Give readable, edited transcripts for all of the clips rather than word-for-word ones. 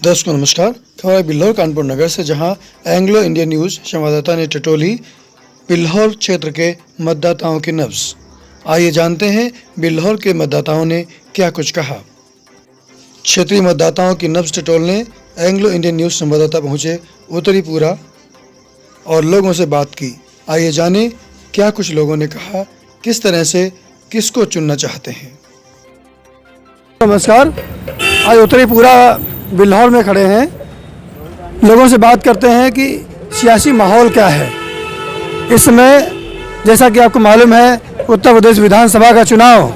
दर्शकों नमस्कार। खबर बिल्हौर कानपुर नगर से, जहां एंग्लो इंडियन न्यूज संवाददाता ने टटोली बिल्हौर क्षेत्र के मतदाताओं की नब्ज। आइए जानते हैं बिल्हौर के मतदाताओं ने क्या कुछ कहा। क्षेत्रीय मतदाताओं की नब्ज टटोलने एंग्लो इंडियन न्यूज संवाददाता पहुंचे उत्तरीपुरा और लोगों से बात की। आइए जाने क्या कुछ लोगों ने कहा, किस तरह से किसको चुनना चाहते हैं। नमस्कार, आज उत्तरीपुरा बिल्हौर में खड़े हैं। लोगों से बात करते हैं कि सियासी माहौल क्या है इस समय। जैसा कि आपको मालूम है, उत्तर प्रदेश विधानसभा का चुनाव,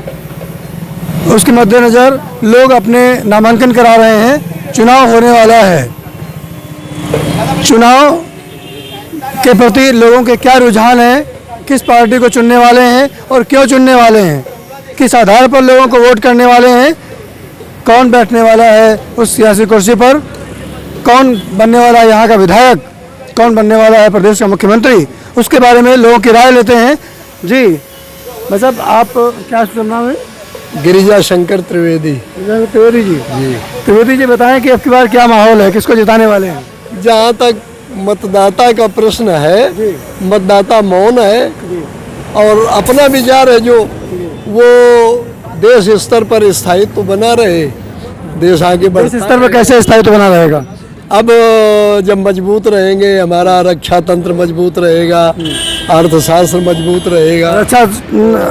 उसके मद्देनज़र लोग अपने नामांकन करा रहे हैं। चुनाव होने वाला है। चुनाव के प्रति लोगों के क्या रुझान है, किस पार्टी को चुनने वाले हैं और क्यों चुनने वाले हैं, किस आधार पर लोगों को वोट करने वाले हैं, कौन बैठने वाला है उस सियासी कुर्सी पर, कौन बनने वाला है यहाँ का विधायक, कौन बनने वाला है प्रदेश का मुख्यमंत्री, उसके बारे में लोगों की राय लेते हैं। जी मतलब आप क्या नाम है? गिरिजा शंकर त्रिवेदी। त्रिवेदी जी। त्रिवेदी जी बताएं कि अब की बार क्या माहौल है, किसको जिताने वाले हैं? जहाँ तक मतदाता का प्रश्न है, मतदाता मौन है और अपना विचार है जो वो देश स्तर पर स्थायित्व बना रहे, देश आगे बढ़। इस स्तर पर कैसे स्थायित्व बना रहेगा? अब जब मजबूत रहेंगे, हमारा रक्षा तंत्र मजबूत रहेगा, अर्थशास्त्र मजबूत रहेगा।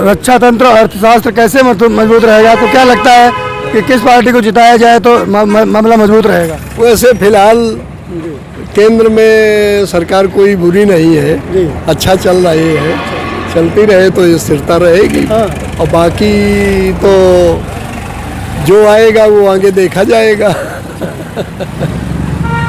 रक्षा तंत्र अर्थशास्त्र कैसे मजबूत रहेगा? आपको क्या लगता है कि किस पार्टी को जिताया जाए तो मामला मजबूत रहेगा? वैसे फिलहाल केंद्र में सरकार कोई बुरी नहीं है, अच्छा चल रही है, चलती रहे तो स्थिरता रहेगी। और बाकी तो जो आएगा वो आगे देखा जाएगा।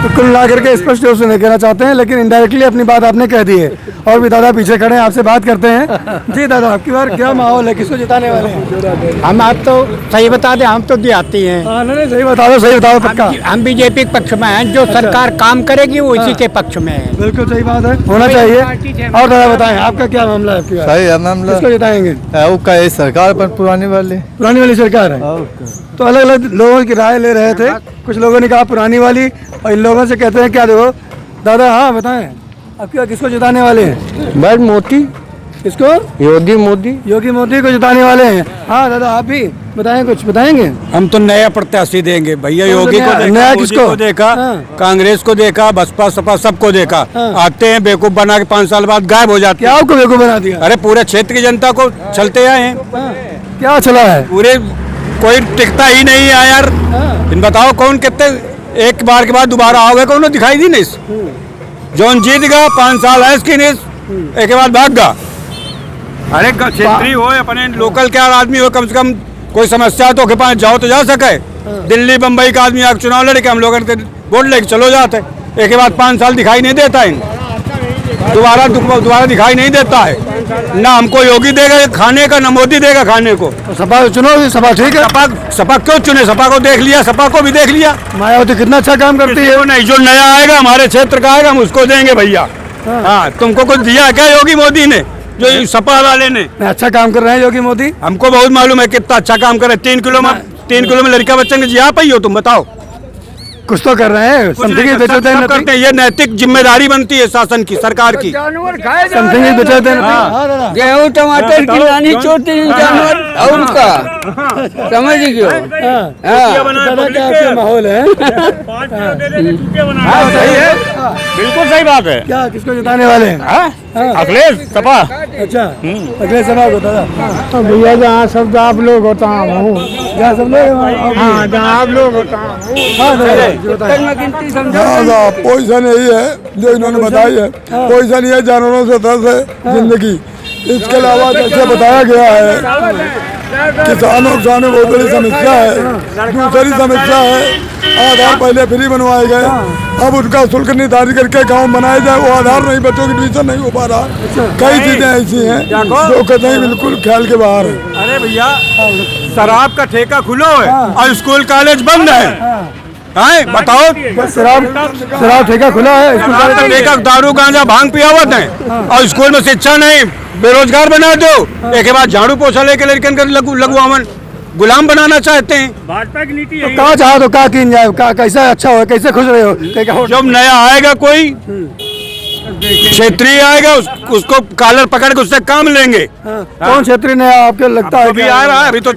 तो कुल मिलाकर के स्पष्ट रूप से नहीं कहना चाहते हैं, लेकिन इनडायरेक्टली अपनी बात आपने कह दी है। और भी दादा पीछे खड़े हैं, आपसे बात करते हैं। जी दादा, आपकी बार क्या माहौल है, किसको जिताने वाले हैं? हम आप तो सही बता दें, हम तो देहाती हैं। नहीं सही बता दो, सही बताओ पक्का। हम बीजेपी के पक्ष में हैं, जो सरकार काम करेगी वो इसी के पक्ष में है। बिल्कुल सही बात है, होना चाहिए। और दादा बताएं, आपका क्या मामला है? सही है मामला। किसको जिताएंगे? सरकार पर पुरानी वाली सरकार है। तो अलग अलग लोगों की राय ले रहे थे। कुछ लोगों ने कहा पुरानी वाली, और इन लोगों से कहते हैं क्या देखो दादा। हाँ बताएं, आपके किसको जिताने वाले हैं? बस मोदी। किसको? योगी मोदी। योगी मोदी को जिताने वाले हैं। हाँ दादा, आप भी बताएं, कुछ बताएंगे? हम तो नया प्रत्याशी देंगे भैया। योगी को देखा, नया किसको को देखा? कांग्रेस को देखा, बसपा सपा सबको देखा। आते हैं बेवकूफ बना के 5 साल बाद गायब हो जाते हैं। क्या आपको बेवकूफ बना दिया? अरे पूरे क्षेत्र की जनता को चलते आए हैं। क्या चला है? पूरे कोई टिकता ही नहीं है यार। इन बताओ कौन कितने एक बार के बाद दोबारा आओगे, कौन दिखाई दी नहीं? जौन जीत गया 5 साल है इसकी नहीं, एक के बाद भाग गया। अरे क्षेत्रीय हो, अपने लोकल क्या आदमी हो, कम से कम कोई समस्या तो के पास जाओ तो जा सके। दिल्ली बम्बई का आदमी आकर चुनाव लड़के हम लोग वोट लेके चलो जाते, एक के बाद 5 साल दिखाई नहीं देता है। दोबारा दिखाई नहीं देता है। ना हमको योगी देगा खाने का, ना मोदी देगा खाने को। सपा चुनो, सपा ठीक है। सपा क्यों चुने? सपा को देख लिया, सपा को भी देख लिया। मायावती कितना अच्छा काम करती है। नहीं, जो नया आएगा हमारे क्षेत्र का आएगा हम उसको देंगे भैया। हाँ, तुमको कुछ दिया क्या योगी मोदी ने, जो सपा वाले ने? अच्छा काम कर रहे हैं योगी मोदी, हमको बहुत मालूम है कितना अच्छा काम कर रहे हैं। 3 किलो में लड़का बच्चन के जिया पाई हो तुम बताओ? कुछ तो कर रहे हैं। समथिंग करते हैं। ये नैतिक जिम्मेदारी बनती है शासन की, सरकार की। गेहूँ टमाटर की लानी चोटी जानवर और का समझ गयो। क्या माहौल है? सही है, बिल्कुल सही बात है। क्या किसको जिताने वाले हैं? अखिलेश सपा। अच्छा, अखिलेश सपा को दादा। तो भैया जहाँ सब आप लोग होता हूँ, क्या सब लोग? हाँ जहाँ आप लोग होता हूँ। पोजीशन यही है जो इन्होंने बताई है। पोजीशन ये जानवरों से तरह से जिंदगी, इसके अलावा जैसे बताया गया है किसानों की बहुत बड़ी समस्या है। दूसरी समस्या है आधार पहले फ्री बनवाए गए, अब उनका शुल्क निर्धारित करके गांव बनाए जाए, वो आधार नहीं, बच्चों की एडमिशन नहीं हो पा रहा। कई चीजें ऐसी हैं जो कहते हैं बिल्कुल ख्याल के बाहर है। अरे भैया, शराब का ठेका खुलो है और स्कूल कॉलेज बंद है। बताओ, शराब ठेका खुला है, ठेका दारू गांजा भांग पियावत है और स्कूल में शिक्षा नहीं, बेरोजगार बना दो। एक के बाद झाड़ू पोछा लेके लड़कन कर लगुआवन गुलाम बनाना चाहते हैं। भाजपा की नीति तो कहाँ चाहो तो कहाँ किन जाए, कैसा अच्छा हो, कैसे खुश रहे हो? जब नया आएगा कोई क्षेत्रीय आएगा उसको कॉलर पकड़ के उससे काम लेंगे। कौन क्षेत्रीय ने आपको लगता है? अभी आ रहा है, अभी तो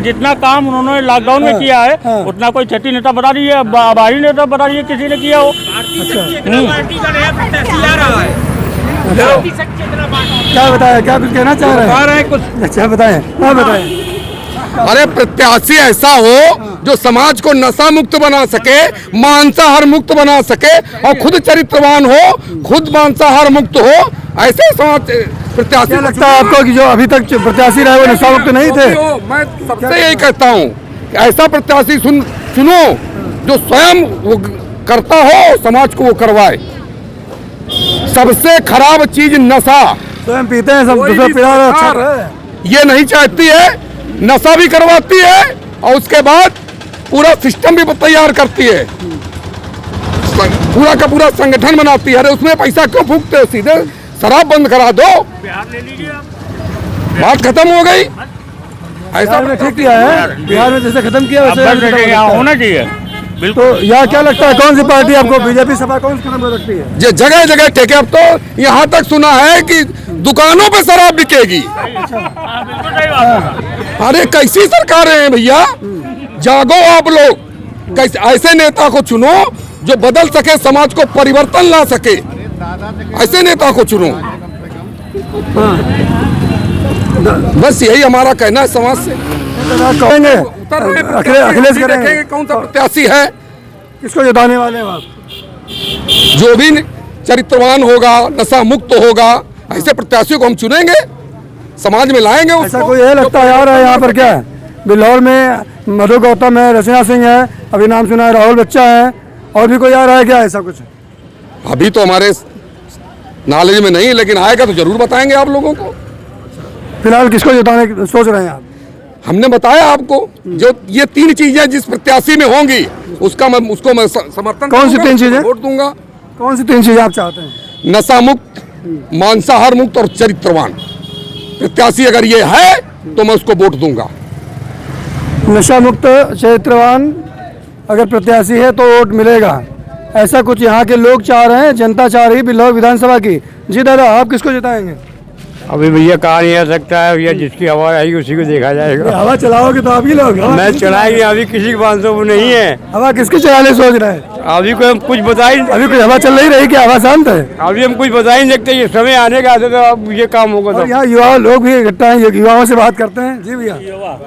जितना काम उन्होंने लॉकडाउन में किया है उतना कोई क्षति नेता बता रही है, बाहरी नेता बता रही है किसी ने किया हो। क्या बताया, क्या कुछ कहना चाह रहे हैं? कुछ अच्छा बताएं, हाँ बताएं। अरे प्रत्याशी ऐसा हो जो समाज को नशा मुक्त बना सके, मांसाहार मुक्त बना सके और खुद चरित्रवान हो, खुद मांसाहार मुक्त हो, ऐसे समाज प्रत्याशी। क्या लगता है आपको कि जो अभी तक प्रत्याशी रहे वो नशा मुक्त नहीं थे? मैं सबसे यही कहता हूँ कि ऐसा प्रत्याशी चुनो जो स्वयं वो करता हो और समाज को वो करवाए। सबसे खराब चीज नशा। स्वयं पीते हैं, सब दूसरा पिला रहे, अच्छा रहे। ये नहीं चाहती है, नशा भी करवाती है और उसके बाद पूरा सिस्टम भी तैयार करती है, पूरा का पूरा संगठन बनाती है। अरे उसमें पैसा क्यों फूकते हो? सीधे शराब बंद करा दो, बिहार ले लीजिए आप। बात खत्म हो गई। ऐसा बिहार में ठीक किया है, बिहार में जैसे खत्म किया वैसे होना चाहिए। तो यहाँ क्या लगता है, कौन सी पार्टी आपको, बीजेपी सपा कौन सी कदम रखती है? ये जगह जगह ठेके। अब तो यहाँ तक सुना है कि दुकानों पे शराब बिकेगी। अरे कैसी सरकारें हैं भैया, जागो आप लोग। कैसे ऐसे नेता को चुनो जो बदल सके, समाज को परिवर्तन ला सके, ऐसे नेता को चुनो। बस यही हमारा कहना है समाज से। कहेंगे अखिलेश करेंगे कौन सा प्रत्याशी है, किसको जिताने वाले हैं आप? जो भी चरित्रवान होगा, नशा मुक्त होगा, ऐसे प्रत्याशियों को हम चुनेंगे, समाज में लाएंगे उसको। ऐसा कोई है लगता है आ रहा है यहाँ पर? क्या है बिल्हौर में? मधु गौतम है, रचना सिंह है, अभी नाम सुना है, राहुल बच्चा है, और भी कोई आ रहा है क्या? ऐसा कुछ अभी तो हमारे नॉलेज में नहीं, लेकिन आएगा तो जरूर बताएंगे आप लोगों को। फिलहाल किसको जिताने की सोच रहे हैं आप? हमने बताया आपको, जो ये 3 चीजें जिस प्रत्याशी में होंगी उसको मैं समर्थन। कौन सी 3 चीजें? वोट दूंगा। कौन सी 3 चीजें आप चाहते हैं? नशा मुक्त, मांसाहार मुक्त और चरित्रवान प्रत्याशी अगर ये है तो मैं उसको वोट दूंगा। नशा मुक्त, चरित्रवान अगर प्रत्याशी है तो वोट मिलेगा, ऐसा कुछ यहाँ के लोग चाह रहे हैं, जनता चाह रही है बिल्हौर विधानसभा की। जी दादा, आप किसको जिताएंगे? अभी भैया कहा नहीं आ सकता है भैया, जिसकी हवा आएगी उसी को देखा जाएगा। हवा चलाओगे तो आप ही लोग। मैं चलाएंगे, अभी किसी के पास वो नहीं है। हवा किसके चलाने सोच रहे हैं? अभी कोई हम कुछ बता ही, अभी कोई हवा चल नहीं रही क्या? हवा शांत है, अभी हम कुछ बता ही नहीं सकते। ये समय आने का आते तो अब ये काम होगा। और यहाँ युवा लोग भी इकट्ठा हैं, युवाओं से बात करते हैं। जी भैया,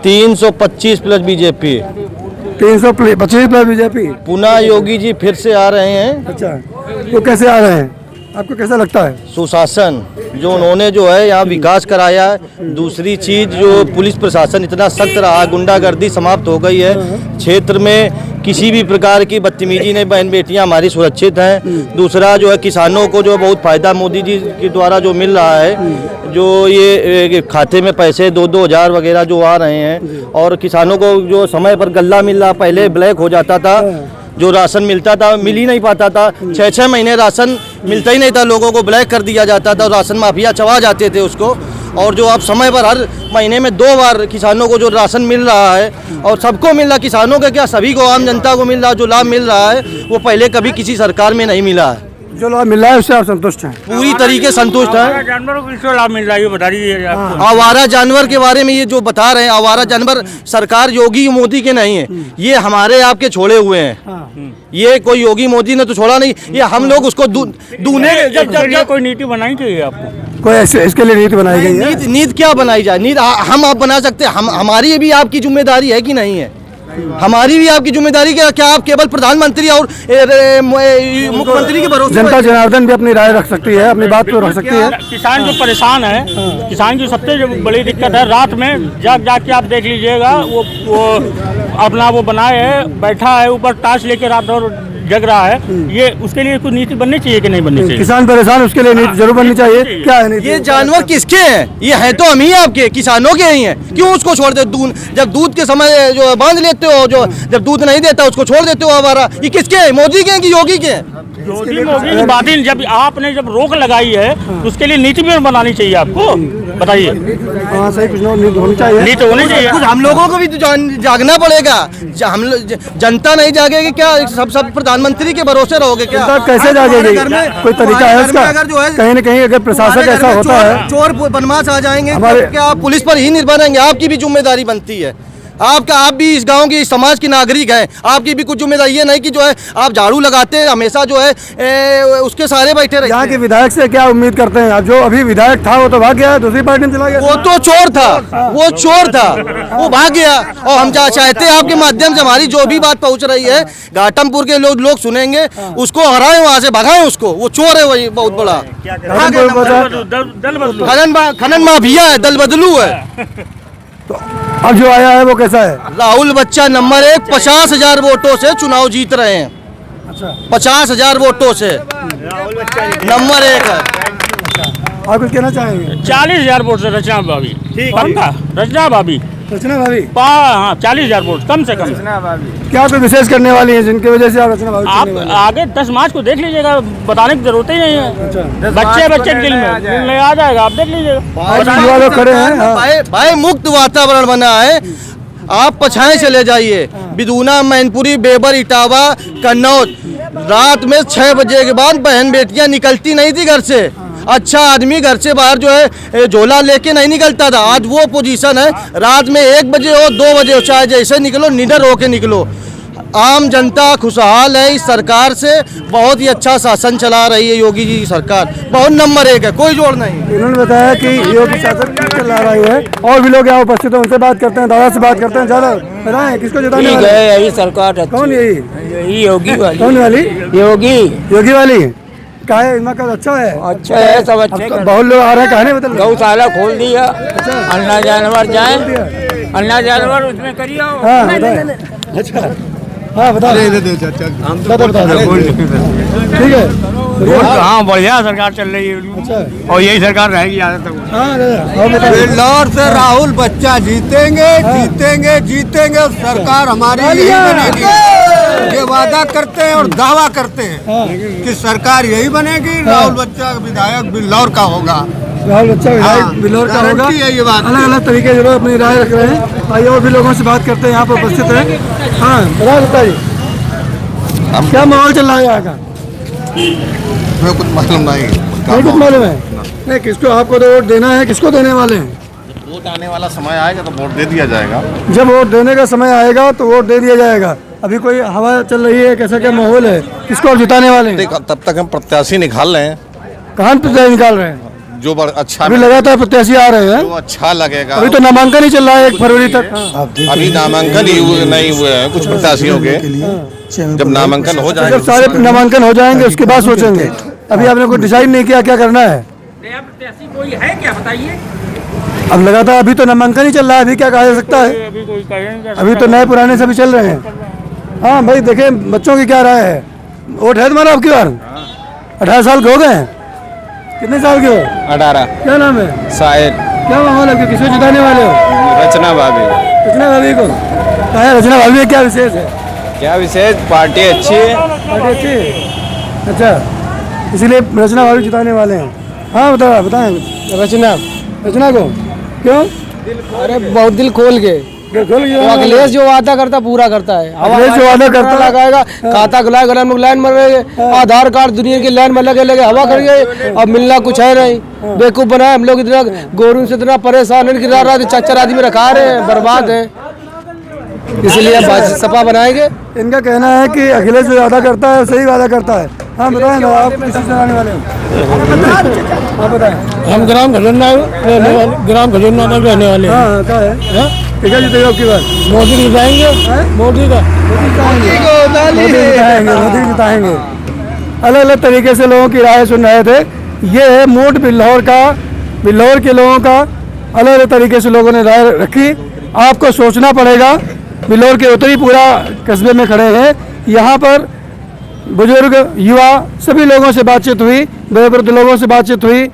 325 प्लस बीजेपी, 325 प्लस बीजेपी। पुनः योगी जी फिर से आ रहे हैं। अच्छा, वो कैसे आ रहे हैं, आपको कैसा लगता है? सुशासन जो उन्होंने जो है यहाँ विकास कराया है। दूसरी चीज जो पुलिस प्रशासन इतना सख्त रहा, गुंडागर्दी समाप्त हो गई है क्षेत्र में। किसी भी प्रकार की बदतमीजी नहीं, बहन बेटियां हमारी सुरक्षित हैं। दूसरा जो है किसानों को जो बहुत फायदा मोदी जी के द्वारा जो मिल रहा है, जो ये खाते में पैसे 2-2 हज़ार वगैरह जो आ रहे हैं, और किसानों को जो समय पर गल्ला मिल रहा, पहले ब्लैक हो जाता था, जो राशन मिलता था मिल ही नहीं पाता था। 6-6 महीने राशन मिलता ही नहीं था, लोगों को ब्लैक कर दिया जाता था, राशन माफिया चबा जाते थे उसको। और जो अब समय पर हर महीने में 2 बार किसानों को जो राशन मिल रहा है, और सबको मिल रहा, किसानों के क्या सभी को, आम जनता को मिल रहा, जो लाभ मिल रहा है वो पहले कभी किसी सरकार में नहीं मिला है। जो लाभ मिल रहा है उससे आप संतुष्ट हैं? पूरी तरीके संतुष्ट हैं। जानवरों को किसको लाभ मिल रहा है ये बता दीजिए आपको। आवारा जानवर के बारे में ये जो बता रहे हैं, आवारा जानवर सरकार योगी मोदी के नहीं है, ये हमारे आपके छोड़े हुए हैं। ये कोई योगी मोदी ने तो छोड़ा नहीं, ये हम लोग उसको दूने जब कोई नीति बनानी चाहिए आपको। कोई ऐसे इसके लिए नीति बनाई गई है? नीति क्या बनाई जाए? नीति हम आप बना सकते हैं, हमारी भी आपकी जिम्मेदारी है कि नहीं है? हमारी भी आपकी जिम्मेदारी क्या आप केवल प्रधानमंत्री और मुख्यमंत्री के भरोसे? जनता जनार्दन भी अपनी राय रख सकती है, अपनी बात को रख सकती है। किसान जो परेशान है, किसान की सबसे जो बड़ी दिक्कत है, रात में जाग के आप देख लीजिएगा, वो अपना वो बनाए है, बैठा है ऊपर टार्च लेके रात भर जग रहा है। ये उसके लिए कुछ नीति बननी चाहिए कि नहीं बननी चाहिए? किसान परेशान, उसके लिए नीति जरूर बननी चाहिए। क्या है नीति? ये जानवर किसके हैं? ये है तो हम ही आपके, किसानों के ही हैं। क्यों उसको छोड़ दे? जब दूध के समय जो बांध लेते हो, जो जब दूध नहीं देता उसको छोड़ देते हो आवारा, ये किसके हैं? मोदी के हैं कि योगी के हैं? योगी मोदी की बात ही, जब आपने जब रोक लगाई है तो उसके लिए नीति भी बनानी चाहिए आपको, बताइए। हाँ सही, कुछ नीति होनी चाहिए, नीति होनी चाहिए। कुछ हम लोगों को भी तो जागना पड़ेगा। हम जनता नहीं जागेगी क्या? सब प्रधानमंत्री के भरोसे रहोगे क्या? कैसे जागेगी? कोई तरीका है इसका? कहीं न कहीं अगर प्रशासक ऐसा होता है, चोर बदमाश आ जाएंगे तो क्या आप पुलिस पर ही निर्भर रहेंगे? आपकी भी जिम्मेदारी बनती है। आप भी इस गांव की, इस समाज के नागरिक हैं, आपकी भी कुछ जिम्मेदारी। ये नहीं कि जो है आप झाड़ू लगाते हैं हमेशा जो है उसके सारे बैठे रहे। यहाँ के विधायक से क्या उम्मीद करते हैं आप? जो अभी विधायक था वो तो भाग गया, दूसरी पार्टी में चला गया। वो तो चोर था, वो चोर था, वो भाग गया। और हम चाहते हैं आपके माध्यम से हमारी जो भी बात पहुंच रही है घाटमपुर के लोग सुनेंगे, उसको हराएं, वहाँ से भगाएं उसको। वो चोर है, वही बहुत बड़ा खनन माफिया है, दल बदलू है। तो अब जो आया है वो कैसा है? राहुल बच्चा नंबर 1, 50,000 वोटों से चुनाव जीत रहे हैं। अच्छा, 50,000 वोटों से नंबर 1 है। आप कुछ कहना चाहेंगे? 40,000 वोट से रचना भाभी, पक्का रचना भाभी, रचना भाभी। हाँ 40,000 वोट कम से कम। क्या कोई विशेष करने वाली है जिनकी वजह से आप रचना भाभी आप चुनने वाले? आगे 10 मार्च को देख लीजिएगा, बताने की जरूरत ही नहीं है। बच्चे दिल में आ जाएगा, आप देख लीजिएगा। युवा लोग खड़े हैं। हाँ। भाई मुक्त वातावरण बना है। आप पछाए चले जाइए, बिदूना, मैनपुरी, बेबर, इटावा, कन्नौज, रात में 6 बजे के बाद बहन बेटियां निकलती नहीं थी घर से। अच्छा आदमी घर से बाहर जो है झोला लेके नहीं निकलता था। आज वो पोजीशन है, रात में 1 बजे हो 2 बजे हो, चाहे जैसे निकलो, निडर होके निकलो। आम जनता खुशहाल है इस सरकार से। बहुत ही अच्छा शासन चला रही है योगी जी की सरकार, बहुत नंबर 1 है, कोई जोड़ नहीं। उन्होंने बताया कि योगी शासन चला रही है। और भी लोग यहाँ उपस्थित हैं, उनसे बात करते हैं, दादा से बात करते हैं। ज्यादा बताएं किसको जिताने वाले? यही सरकार कौन? यही योगी वाली। कौन वाली? योगी वाली। क्या है इनका? अच्छा है, अच्छा है, सब अच्छे। बहुत लोग आ रहे हैं, कहानी बदल गौशाला खोल दिया, अन्ना जानवर जाए, अन्ना जानवर उसमें करिए। हाँ बताएं। अच्छा हाँ बता ठीक है। हाँ बढ़िया सरकार चल रही है। अच्छा, और यही सरकार रहेगी ज़्यादा तक। हाँ बताइए। बिल्लौर से राहुल बच्चा जीतेंगे, जीतेंगे, जीतेंगे। सरकार हमारी यही बनेगी, ये वादा करते हैं और दावा करते हैं कि सरकार यही बनेगी। राहुल बच्चा विधायक बिल्लौर का होगा। राहुल बच्चा विधायक बिल्लौर का होगा। ये बात अलग अलग तरीके से लोग अपनी राय रख रहे हैं। आइए और भी लोगों से बात करते हैं, यहाँ पर उपस्थित हैं। हाँ बताइए क्या माहौल चल रहा है यहाँ का? मैं कुछ मालूम नहीं कुछ मालूम है नहीं? किसको आपको तो वोट देना है? किसको देने वाले हैं? वोट आने वाला समय आएगा तो वोट दे दिया जाएगा। जब वोट देने का समय आएगा तो वोट दे दिया जाएगा। अभी कोई हवा चल रही है, कैसा क्या माहौल है? किसको आप जिताने वाले हैं? तब तक हम प्रत्याशी निकाल रहे हैं, कहाँ प्रत्याशी निकाल रहे हैं? जो अच्छा अभी लगातार प्रत्याशी आ रहे हैं। जो अच्छा लगेगा। अभी तो नामांकन ही चल रहा है 1 फरवरी तक। अभी नामांकन ही नहीं हुए हैं कुछ प्रत्याशियों के। जब नामांकन हो जाएगा, जब सारे नामांकन हो जाएंगे उसके बाद सोचेंगे। अभी आपने कोई डिसाइड नहीं किया क्या करना है? नया प्रत्याशी कोई है क्या, बताइए। अब लगातार अभी तो नामांकन ही चल रहा है, अभी क्या कहा जा सकता है? अभी कोई कहेंगे, अभी तो नए पुराने सभी चल रहे हैं। हाँ भाई देखें बच्चों की क्या राय है? वोट है तुम्हारा आपकी बार? 18 साल के हो गए हैं? कितने साल के हो? 18। क्या नाम है? साहिल। क्या माहौल है? किसको जिताने वाले हो? रचना भाभी। रचना भाभी को? क्या है रचना भाभी में क्या विशेष है? क्या विशेष? पार्टी अच्छी है। पार्टी अच्छी है। अच्छा इसीलिए रचना भाभी जिताने वाले हैं। हाँ बताएं रचना को क्यों? अरे बहुत दिल खोल के अखिलेश जो वादा करता पूरा करता है। अखिलेश जो वादा करता लगाएगा, खाता खुलाए, गला में लाइन मर रहे, आधार कार्ड दुनिया की लाइन में लगे हवा कर गए। अब मिलना कुछ है नहीं, बेवकूफ बनाए। हम लोग इतना गोरू से इतना परेशान है कि रात 4-4 आदमी रखा रहे हैं, बर्बाद है। इसलिए सपा बनाएंगे। इनका कहना है कि अखिलेश जो वादा करता है सही वादा करता है। हाँ बताएं ना, आप किसी से आने वाले हो? आप बताएं। हम ग्राम खजूरना रहने वाले। हाँ क्या है? ठीक है जी, आपकी बात मोदी जिताएंगे, मोदी का मोदी जिताएंगे। अलग अलग तरीके से लोगों की राय सुन रहे थे। ये है मूड बिल्लौर का, बिल्लौर के लोगों का अलग अलग तरीके से लोगों ने राय रखी। आपको सोचना पड़ेगा। बिल्लौर के उत्तरी पूरा कस्बे में खड़े हैं। यहाँ पर बुजुर्ग, युवा सभी लोगों से बातचीत हुई, बड़े वृद्ध लोगों से बातचीत हुई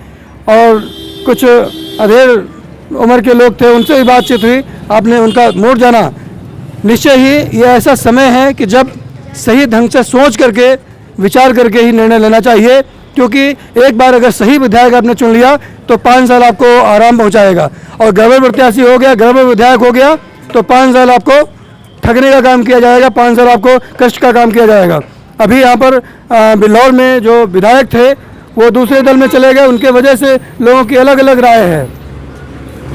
और कुछ अधेड़ उम्र के लोग थे, उनसे भी बातचीत हुई। आपने उनका मूड जाना। निश्चय ही ये ऐसा समय है कि जब सही ढंग से सोच करके विचार करके ही निर्णय लेना चाहिए, क्योंकि एक बार अगर सही विधायक आपने चुन लिया तो 5 साल आपको आराम पहुंचाएगा, और गड़बड़ प्रत्याशी हो गया, गड़बड़ विधायक हो गया तो 5 साल आपको ठगने का काम किया जाएगा, 5 साल आपको कष्ट का काम किया जाएगा। अभी यहाँ पर बिल्हौर में जो विधायक थे वो दूसरे दल में चले गए, उनके वजह से लोगों की अलग अलग राय है।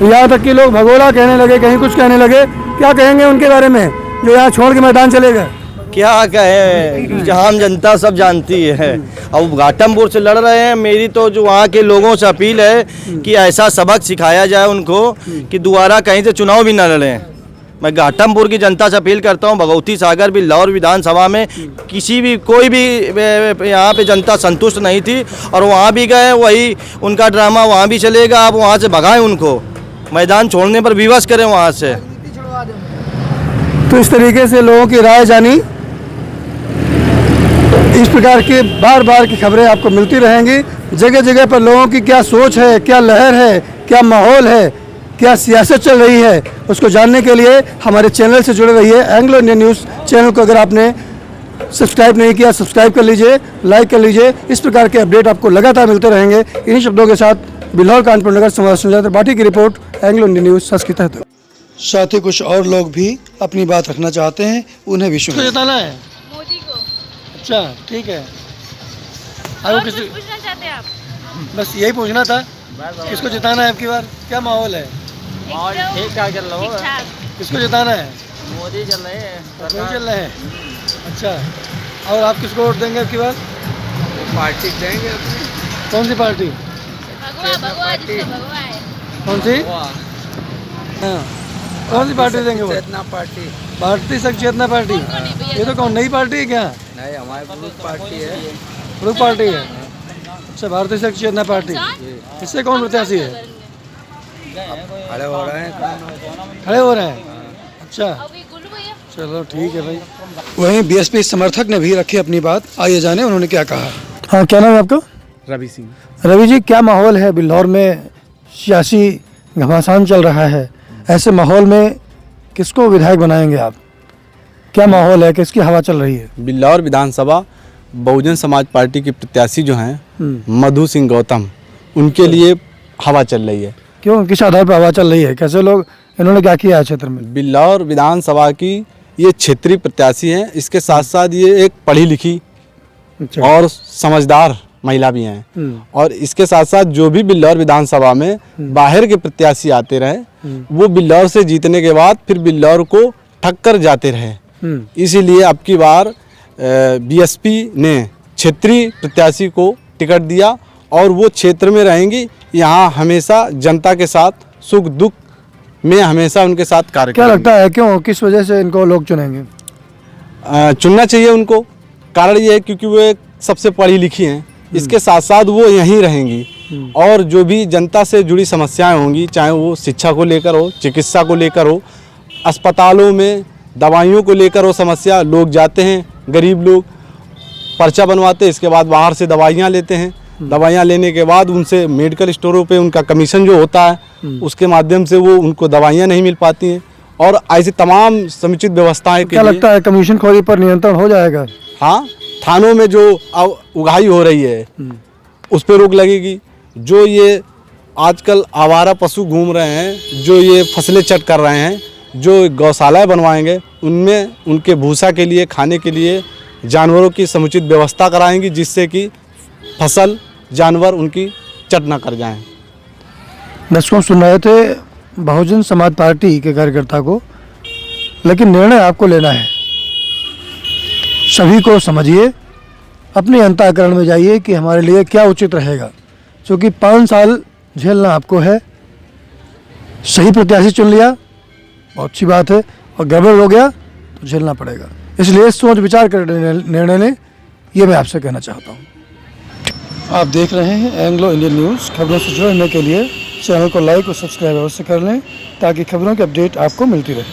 यहाँ तक कि लोग भगोड़ा कहने लगे, कहीं कुछ कहने लगे। क्या कहेंगे उनके बारे में जो यहाँ छोड़ के मैदान चले गए? क्या कहे, आम जनता सब जानती है। अब घाटमपुर से लड़ रहे हैं, मेरी तो जो वहाँ के लोगों से अपील है कि ऐसा सबक सिखाया जाए उनको कि दोबारा कहीं से चुनाव भी न लड़ें। मैं घाटमपुर की जनता से अपील करता हूँ, भगवती सागर बिल्हौर विधानसभा में किसी भी कोई भी यहाँ पे जनता संतुष्ट नहीं थी, और वहाँ भी गए, वही उनका ड्रामा वहाँ भी चलेगा। आप वहाँ से भगाएं उनको, मैदान छोड़ने पर विवश करें वहाँ से। तो इस तरीके से लोगों की राय जानी, इस प्रकार की बार बार की खबरें आपको मिलती रहेंगी। जगह जगह पर लोगों की क्या सोच है, क्या लहर है, क्या माहौल है, क्या सियासत चल रही है, उसको जानने के लिए हमारे चैनल से जुड़े रहिए। एंग्लो इंडियन न्यूज़ चैनल को अगर आपने सब्सक्राइब नहीं किया, सब्सक्राइब कर लीजिए, लाइक कर लीजिए। इस प्रकार के अपडेट आपको लगातार मिलते रहेंगे। इन्हीं शब्दों के साथ बिल्हौर कानपुर नगर संवाददाता त्रिपाठी की रिपोर्ट, एंग्लो इंडियन न्यूज़ सच की तहत। साथ ही कुछ और लोग भी अपनी बात रखना चाहते हैं, उन्हें भी सुनिए। जिताना है मोदी को। अच्छा, ठीक है। और कुछ पूछना चाहते हैं आप? बस यही पूछना था, किसको जिताना है अब की बार? क्या माहौल है? ठीक ठाक चल रहा है। किसको जिताना है? मोदी चल रहे हैं। मोदी चल रहे हैं। अच्छा, और आप किसको वोट देंगे अब की बार? पार्टी देंगे। कौन सी पार्टी? भगवा जिससे भगवा है। कौन सी? हाँ, कौन सी पार्टी देंगे वो? चेतना पार्टी। भारतीय शक्ति चेतना पार्टी। ये तो कौन नई पार्टी है क्या? नहीं, हमारी ग्रुप पार्टी है। ग्रुप पार्टी है। अच्छा, भारतीय शक्ति चेतना पार्टी। इससे कौन प्रत्याशी है? खड़े हो रहे हैं। खड़े हो रहे हैं। अच्छा, चलो ठीक है भाई। वहीं बीएसपी समर्थक ने भी रखी अपनी बात, आइए जाने उन्होंने क्या कहा। हाँ, क्या नाम है आपका? रवि सिंह। रवि जी, क्या माहौल है बिल्हौर में? सियासी घमासान चल रहा है, ऐसे माहौल में किसको विधायक बनाएंगे आप? क्या माहौल है, किसकी हवा चल रही है? बिल्हौर विधानसभा बहुजन समाज पार्टी के प्रत्याशी जो हैं मधु सिंह गौतम, उनके लिए हवा चल रही है। क्यों, किस आधार पर हवा चल रही है? कैसे लोग, इन्होंने क्या किया है क्षेत्र में? बिल्हौर विधानसभा की ये क्षेत्रीय प्रत्याशी हैं, इसके साथ साथ ये एक पढ़ी लिखी और समझदार महिला भी हैं, और इसके साथ साथ जो भी बिल्हौर विधानसभा में बाहर के प्रत्याशी आते रहे, वो बिल्हौर से जीतने के बाद फिर बिल्हौर को ठग कर जाते रहे। इसीलिए अब की बार बीएसपी ने क्षेत्रीय प्रत्याशी को टिकट दिया, और वो क्षेत्र में रहेंगी, यहाँ हमेशा जनता के साथ सुख दुख में हमेशा उनके साथ कार्य क्या लगता है, क्यों, किस वजह से इनको लोग चुनेंगे? चुनना चाहिए उनको। कारण ये है क्योंकि वो एक सबसे पढ़ी लिखी हैं, इसके साथ साथ वो यहीं रहेंगी, और जो भी जनता से जुड़ी समस्याएं होंगी, चाहे वो शिक्षा को लेकर हो, चिकित्सा को लेकर हो, अस्पतालों में दवाइयों को लेकर हो समस्या, लोग जाते हैं, गरीब लोग पर्चा बनवाते हैं, इसके बाद बाहर से दवाइयाँ लेते हैं, दवाइयाँ लेने के बाद उनसे मेडिकल स्टोरों पे उनका कमीशन जो होता है उसके माध्यम से वो उनको दवाइयाँ नहीं मिल पाती हैं, और ऐसी तमाम समुचित व्यवस्थाएं क्या लगता है कमीशन खोरी पर नियंत्रण हो जाएगा? हाँ, थानों में जो उगाही हो रही है उस पर रोक लगेगी। जो ये आजकल आवारा पशु घूम रहे हैं, जो ये फसलें चट कर रहे हैं, जो गौशालाएं बनवाएंगे, उनमें उनके भूसा के लिए, खाने के लिए जानवरों की समुचित व्यवस्था कराएंगी, जिससे कि फसल जानवर उनकी चट ना कर जाएं। दर्शकों, सुन रहे थे बहुजन समाज पार्टी के कार्यकर्ता को, लेकिन निर्णय आपको लेना है। सभी को समझिए, अपने अंतःकरण में जाइए कि हमारे लिए क्या उचित रहेगा, क्योंकि 5 साल झेलना आपको है। सही प्रत्याशी चुन लिया, बहुत अच्छी बात है, और गड़बड़ हो गया तो झेलना पड़ेगा। इसलिए सोच विचार कर निर्णय लें, ये मैं आपसे कहना चाहता हूँ। आप देख रहे हैं एंग्लो इंडियन न्यूज़। खबरों से जुड़ने के लिए चैनल को लाइक और सब्सक्राइब अवश्य कर लें, ताकि खबरों की अपडेट आपको मिलती रहे।